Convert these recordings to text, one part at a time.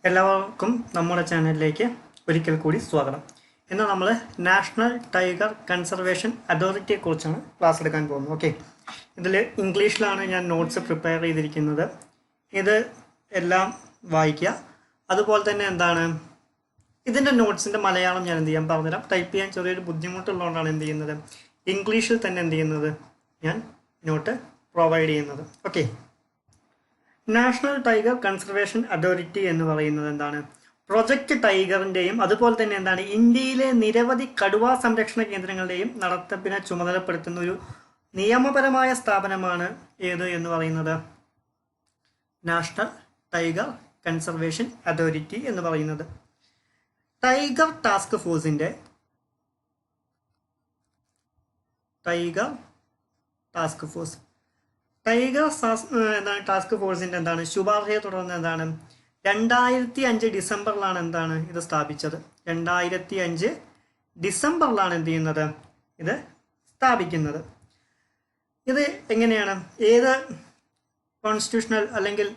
എല്ലാവർക്കും നമ്മുടെ ചാനലിലേക്ക് ഒരിക്കൽ കൂടി സ്വാഗതം. ഇന്ന് നമ്മൾ നാഷണൽ ടൈഗർ കൺസർവേഷൻ അതോറിറ്റിയെക്കുറിച്ചാണ് ക്ലാസ് എടുക്കാൻ പോകുന്നത്. ഓക്കെ, ഇതിൽ ഇംഗ്ലീഷിലാണ് ഞാൻ നോട്ട്സ് പ്രിപ്പയർ ചെയ്തിരിക്കുന്നത്. ഇത് എല്ലാം വായിക്കുക. അതുപോലെ തന്നെ ഇതിൻ്റെ നോട്ട്സിൻ്റെ മലയാളം ഞാൻ പറഞ്ഞുതരാം. ടൈപ്പ് ചെയ്യാൻ ചെറിയൊരു ബുദ്ധിമുട്ടുള്ളതുകൊണ്ടാണ് ഇംഗ്ലീഷിൽ തന്നെ ഞാൻ നോട്ട് പ്രൊവൈഡ് ചെയ്യുന്നത്. Okay, national tiger conservation authority എന്ന് പറയുന്നത് പ്രൊജക്റ്റ് ടൈഗറിൻ്റെയും അതുപോലെ തന്നെ ഇന്ത്യയിലെ നിരവധി കടുവാ സംരക്ഷണ കേന്ദ്രങ്ങളുടെയും നടത്തിപ്പിനെ ചുമതലപ്പെടുത്തുന്ന ഒരു നിയമപരമായ സ്ഥാപനമാണ് ഏത് എന്ന് പറയുന്നത് നാഷണൽ ടൈഗർ കൺസർവേഷൻ അതോറിറ്റി എന്ന് പറയുന്നത്. ടൈഗർ ടാസ്ക് ഫോഴ്സിൻ്റെ ടാസ്ക് ഫോഴ്സിൻ്റെ ശുപാർശയെ തുടർന്ന് 2005 ഡിസംബറിലാണ് ഇത് സ്ഥാപിച്ചത്. 2005 ഡിസംബറിലാണ് ഇത് സ്ഥാപിക്കുന്നത്. ഇത് എങ്ങനെയാണ്, ഏത് കോൺസ്റ്റിറ്റ്യൂഷണൽ അല്ലെങ്കിൽ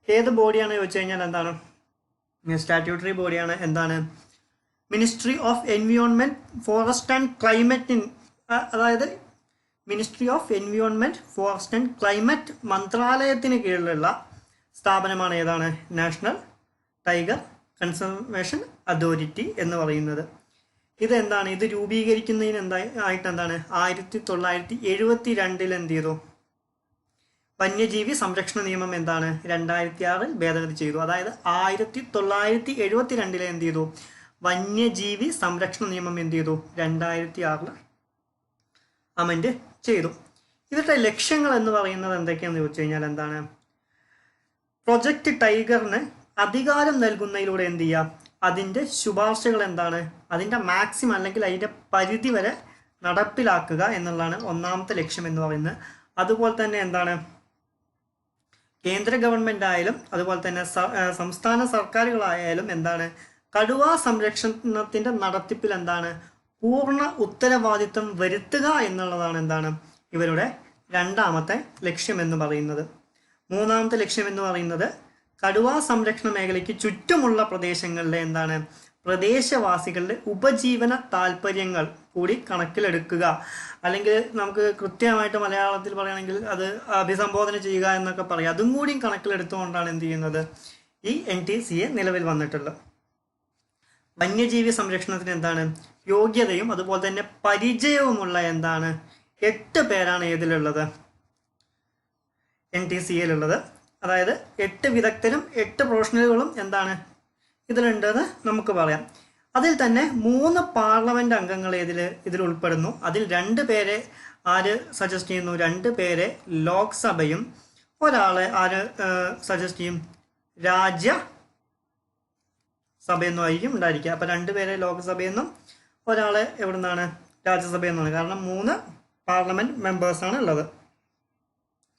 ഏത് ബോഡിയാണ് ചോദിച്ചു കഴിഞ്ഞാൽ സ്റ്റാറ്റ്യൂട്ടറി ബോഡിയാണ്. Ministry of environment, forest and climate, അതായത് ministry of environment, forest and climate മന്ത്രാലയത്തിന് കീഴിലുള്ള സ്ഥാപനമാണ് നാഷണൽ ടൈഗർ കൺസർവേഷൻ അതോറിറ്റി എന്ന് പറയുന്നത്. ഇത് രൂപീകരിക്കുന്നതിന് ആയിട്ട് 1972 വന്യജീവി സംരക്ഷണ നിയമം 2006 ഭേദഗതി ചെയ്തു. അതായത് 1972 വന്യജീവി സംരക്ഷണ നിയമം 2006 അമെൻഡ് ചെയ്തു. ഇവരുടെ ലക്ഷ്യങ്ങൾ എന്ന് പറയുന്നത് എന്തൊക്കെയാണെന്ന് ചോദിച്ചു കഴിഞ്ഞാൽ പ്രൊജക്റ്റ് ടൈഗറിന് അധികാരം നൽകുന്നതിലൂടെ അതിൻ്റെ ശുപാർശകൾ അതിൻ്റെ മാക്സിമം അല്ലെങ്കിൽ അതിൻ്റെ പരിധി വരെ നടപ്പിലാക്കുക എന്നുള്ളതാണ് ഒന്നാമത്തെ ലക്ഷ്യം എന്ന് പറയുന്നത്. അതുപോലെ തന്നെ കേന്ദ്ര ഗവൺമെൻറ് ആയാലും അതുപോലെ തന്നെ സംസ്ഥാന സർക്കാരുകളായാലും കടുവാ സംരക്ഷണത്തിൻ്റെ നടത്തിപ്പിൽ പൂർണ്ണ ഉത്തരവാദിത്വം വരുത്തുക എന്നുള്ളതാണ് ഇവരുടെ രണ്ടാമത്തെ ലക്ഷ്യം എന്ന് പറയുന്നത്. മൂന്നാമത്തെ ലക്ഷ്യം എന്ന് പറയുന്നത് കടുവാ സംരക്ഷണ മേഖലയ്ക്ക് ചുറ്റുമുള്ള പ്രദേശങ്ങളിലെ പ്രദേശവാസികളുടെ ഉപജീവന താല്പര്യങ്ങൾ കൂടി കണക്കിലെടുക്കുക, അല്ലെങ്കിൽ നമുക്ക് കൃത്യമായിട്ട് മലയാളത്തിൽ പറയുകയാണെങ്കിൽ അത് അഭിസംബോധന ചെയ്യുക എന്നൊക്കെ പറയാം. അതും കൂടി കണക്കിലെടുത്തുകൊണ്ടാണ് ഈ NTCA നിലവിൽ വന്നിട്ടുള്ളത്. വന്യജീവി സംരക്ഷണത്തിന് യോഗ്യതയും അതുപോലെ തന്നെ പരിചയവുമുള്ള 8 പേരാണ് ഇതിലുള്ളത്, NTCAയിലുള്ളത്. അതായത് 8 വിദഗ്ധരും 8 പ്രൊഫഷണലുകളും ഇതിലുണ്ടെന്ന് നമുക്ക് പറയാം. അതിൽ തന്നെ 3 പാർലമെന്റ് അംഗങ്ങൾ ഇതിൽ ഉൾപ്പെടുന്നു. അതിൽ 2 പേരെ ആര് സജസ്റ്റ് ചെയ്യുന്നു? 2 പേരെ ലോക്സഭയും ഒരാളെ ആര് സജസ്റ്റ് ചെയ്യും? രാജ്യസഭയെന്നും ആയിരിക്കും ഉണ്ടായിരിക്കുക. അപ്പം 2 പേരെ ലോക്സഭയെന്നും ഒരാളെ എവിടെ നിന്നാണ്? രാജ്യസഭയിൽ നിന്നാണ്. കാരണം 3 പാർലമെന്റ് മെമ്പേഴ്സാണ് ഉള്ളത്.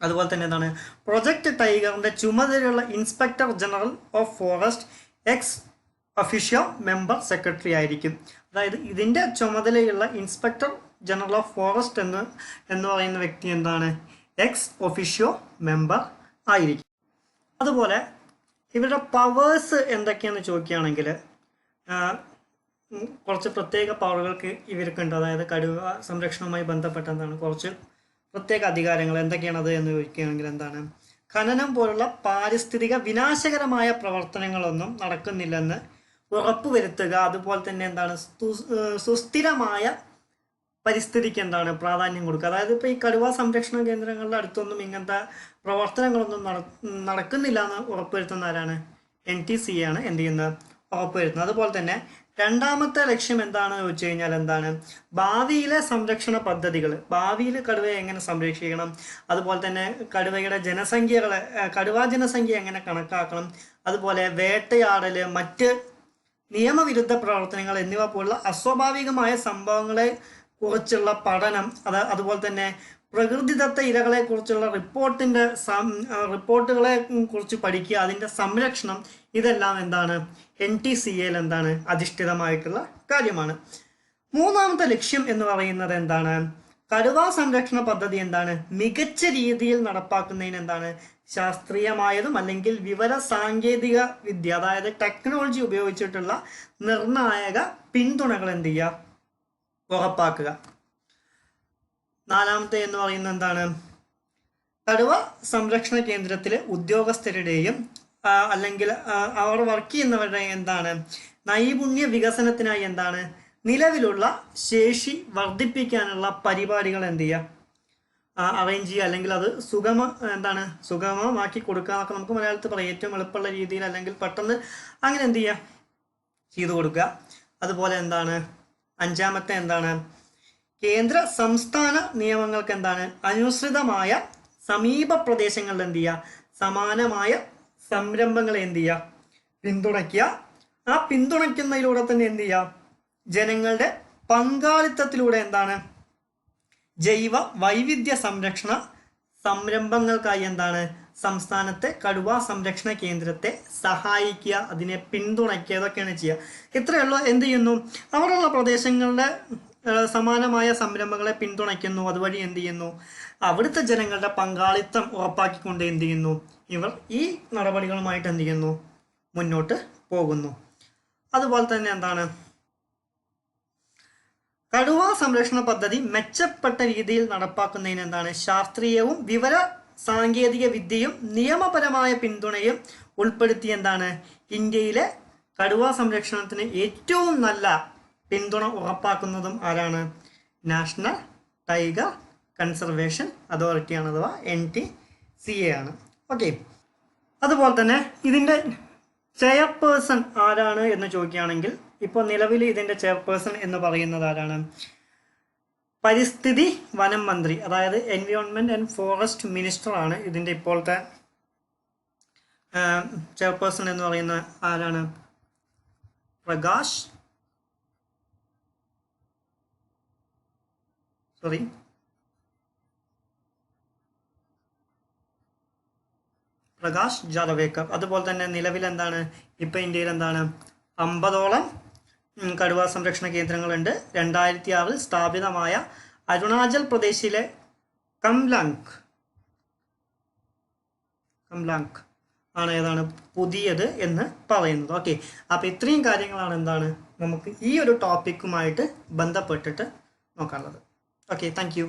അതുപോലെ തന്നെ പ്രൊജക്റ്റ് ടൈഗറിന്റെ ചുമതലയുള്ള inspector general of forest ex officio member secretary ആയിരിക്കും. അതായത് ഇതിൻ്റെ ചുമതലയുള്ള ഇൻസ്പെക്ടർ ജനറൽ ഓഫ് ഫോറസ്റ്റ് എന്ന് പറയുന്ന വ്യക്തി എക്സ് ഒഫീഷ്യോ മെമ്പർ ആയിരിക്കും. അതുപോലെ ഇവരുടെ പവേഴ്സ് എന്തൊക്കെയാണെന്ന് ചോദിക്കുകയാണെങ്കിൽ കുറച്ച് പ്രത്യേക പവറുകൾക്ക് ഇവർക്കുണ്ട്. അതായത് കടുവ സംരക്ഷണവുമായി ബന്ധപ്പെട്ട കുറച്ച് പ്രത്യേക അധികാരങ്ങൾ എന്തൊക്കെയാണത് എന്ന് ചോദിക്കുകയാണെങ്കിൽ ഖനനം പോലുള്ള പാരിസ്ഥിതിക വിനാശകരമായ പ്രവർത്തനങ്ങളൊന്നും നടക്കുന്നില്ലെന്ന് ഉറപ്പുവരുത്തുക. അതുപോലെ തന്നെ സുസ്ഥിരമായ പരിസ്ഥിതിക്ക് പ്രാധാന്യം കൊടുക്കുക. അതായത് ഇപ്പോൾ ഈ കടുവ സംരക്ഷണ കേന്ദ്രങ്ങളുടെ അടുത്തൊന്നും ഇങ്ങനത്തെ പ്രവർത്തനങ്ങളൊന്നും നടക്കുന്നില്ല എന്ന് ഉറപ്പുവരുത്തുന്ന ആരാണ്? NTCA ആണ് ഉറപ്പുവരുത്തുന്നത്. അതുപോലെ തന്നെ രണ്ടാമത്തെ ലക്ഷ്യം എന്താണെന്ന് ചോദിച്ചു കഴിഞ്ഞാൽ ഭാവിയിലെ സംരക്ഷണ പദ്ധതികൾ, ഭാവിയിൽ കടുവയെ എങ്ങനെ സംരക്ഷിക്കണം, അതുപോലെ തന്നെ കടുവയുടെ കടുവാ ജനസംഖ്യ എങ്ങനെ കണക്കാക്കണം, അതുപോലെ വേട്ടയാടൽ, മറ്റ് നിയമവിരുദ്ധ പ്രവർത്തനങ്ങൾ എന്നിവ പോലുള്ള അസ്വാഭാവികമായ സംഭവങ്ങളെ കുറിച്ചുള്ള പഠനം, അതുപോലെ തന്നെ പ്രകൃതിദത്ത ഇരകളെ കുറിച്ചുള്ള റിപ്പോർട്ടുകളെ കുറിച്ച് പഠിക്കുക, അതിൻ്റെ സംരക്ഷണം, ഇതെല്ലാം NTCAയിൽ അധിഷ്ഠിതമായിട്ടുള്ള കാര്യമാണ്. മൂന്നാമത്തെ ലക്ഷ്യം എന്ന് പറയുന്നത് കടുവാ സംരക്ഷണ പദ്ധതി എന്താണ് മികച്ച രീതിയിൽ നടപ്പാക്കുന്നതിന് എന്താണ് ശാസ്ത്രീയമായതും അല്ലെങ്കിൽ വിവര സാങ്കേതിക വിദ്യ അതായത് ടെക്നോളജി ഉപയോഗിച്ചിട്ടുള്ള നിർണായക പിന്തുണകൾ എന്ത് ചെയ്യുക ഉറപ്പാക്കുക. നാലാമത്തെ എന്ന് പറയുന്നത് എന്താണ് കടുവ സംരക്ഷണ കേന്ദ്രത്തിലെ ഉദ്യോഗസ്ഥരുടെയും അല്ലെങ്കിൽ അവർ വർക്ക് ചെയ്യുന്നവരുടെ എന്താണ് നൈപുണ്യ വികസനത്തിനായി എന്താണ് നിലവിലുള്ള ശേഷി വർദ്ധിപ്പിക്കാനുള്ള പരിപാടികൾ എന്ത് ചെയ്യുക അറേഞ്ച് ചെയ്യുക അല്ലെങ്കിൽ അത് സുഗമമാക്കി കൊടുക്കുക എന്നൊക്കെ നമുക്ക് മലയാളത്തിൽ പറയാം. ഏറ്റവും എളുപ്പമുള്ള രീതിയിൽ അല്ലെങ്കിൽ പെട്ടെന്ന് അങ്ങനെ എന്ത് ചെയ്യുക ചെയ്തു കൊടുക്കുക. അതുപോലെ എന്താണ് അഞ്ചാമത്തെ എന്താണ് കേന്ദ്ര സംസ്ഥാന നിയമങ്ങൾക്ക് എന്താണ് അനുസൃതമായ സമീപ പ്രദേശങ്ങളിൽ എന്ത് ചെയ്യുക സമാനമായ സംരംഭങ്ങളെ എന്ത് ചെയ്യുക പിന്തുണയ്ക്കുക. ആ പിന്തുണയ്ക്കുന്നതിലൂടെ തന്നെ എന്ത് ചെയ്യുക ജനങ്ങളുടെ പങ്കാളിത്തത്തിലൂടെ എന്താണ് ജൈവ വൈവിധ്യ സംരക്ഷണ സംരംഭങ്ങൾക്കായി എന്താണ് സംസ്ഥാനത്തെ കടുവ സംരക്ഷണ കേന്ദ്രത്തെ സഹായിക്കുക, അതിനെ പിന്തുണയ്ക്കുക, ഇതൊക്കെയാണ് ചെയ്യുക. ഇത്രയുള്ള എന്ത് ചെയ്യുന്നു അവിടെയുള്ള പ്രദേശങ്ങളുടെ സമാനമായ സംരംഭങ്ങളെ പിന്തുണയ്ക്കുന്നു. അതുവഴി എന്ത് ചെയ്യുന്നു അവിടുത്തെ ജനങ്ങളുടെ പങ്കാളിത്തം ഉറപ്പാക്കിക്കൊണ്ട് എന്ത് ചെയ്യുന്നു ഇവർ ഈ നടപടികളുമായിട്ട് എന്ത് ചെയ്യുന്നു മുന്നോട്ട് പോകുന്നു. അതുപോലെ തന്നെ എന്താണ് കടുവ സംരക്ഷണ പദ്ധതി മെച്ചപ്പെട്ട രീതിയിൽ നടപ്പാക്കുന്നതിന് എന്താണ് ശാസ്ത്രീയവും വിവര സാങ്കേതിക വിദ്യയും നിയമപരമായ പിന്തുണയും ഉൾപ്പെടുത്തി എന്താണ് ഇന്ത്യയിലെ കടുവ സംരക്ഷണത്തിന് ഏറ്റവും നല്ല പിന്തുണ ഉറപ്പാക്കുന്നതും ആരാണ് നാഷണൽ ടൈഗർ കൺസർവേഷൻ അതോറിറ്റിയാണ് അഥവാ NTCA ആണ്. ഓക്കെ, അതുപോലെ തന്നെ ഇതിൻ്റെ ചെയർപേഴ്സൺ ആരാണ് എന്ന് ചോദിക്കുകയാണെങ്കിൽ ഇപ്പോൾ നിലവിൽ ഇതിൻ്റെ ചെയർപേഴ്സൺ എന്ന് പറയുന്നത് ആരാണ് പരിസ്ഥിതി വനം മന്ത്രി അതായത് എൻവയോൺമെൻറ്റ് ആൻഡ് ഫോറസ്റ്റ് മിനിസ്റ്റർ ആണ് ഇതിൻ്റെ ഇപ്പോഴത്തെ ചെയർപേഴ്സൺ എന്ന് പറയുന്ന ആരാണ് പ്രകാശ് ജാവ്ദേക്കർ. അതുപോലെ തന്നെ നിലവിൽ എന്താണ് ഇപ്പം ഇന്ത്യയിൽ എന്താണ് 50ഓളം കടുവ സംരക്ഷണ കേന്ദ്രങ്ങളുണ്ട്. 2006 സ്ഥാപിതമായ അരുണാചൽ പ്രദേശിലെ കംലാങ് ആണ് ഏതാണ് പുതിയത് എന്ന് പറയുന്നത്. ഓക്കെ, അപ്പോൾ ഇത്രയും കാര്യങ്ങളാണ് എന്താണ് നമുക്ക് ഈ ഒരു ടോപ്പിക്കുമായിട്ട് ബന്ധപ്പെട്ടിട്ട് നോക്കാനുള്ളത്. Okay, thank you.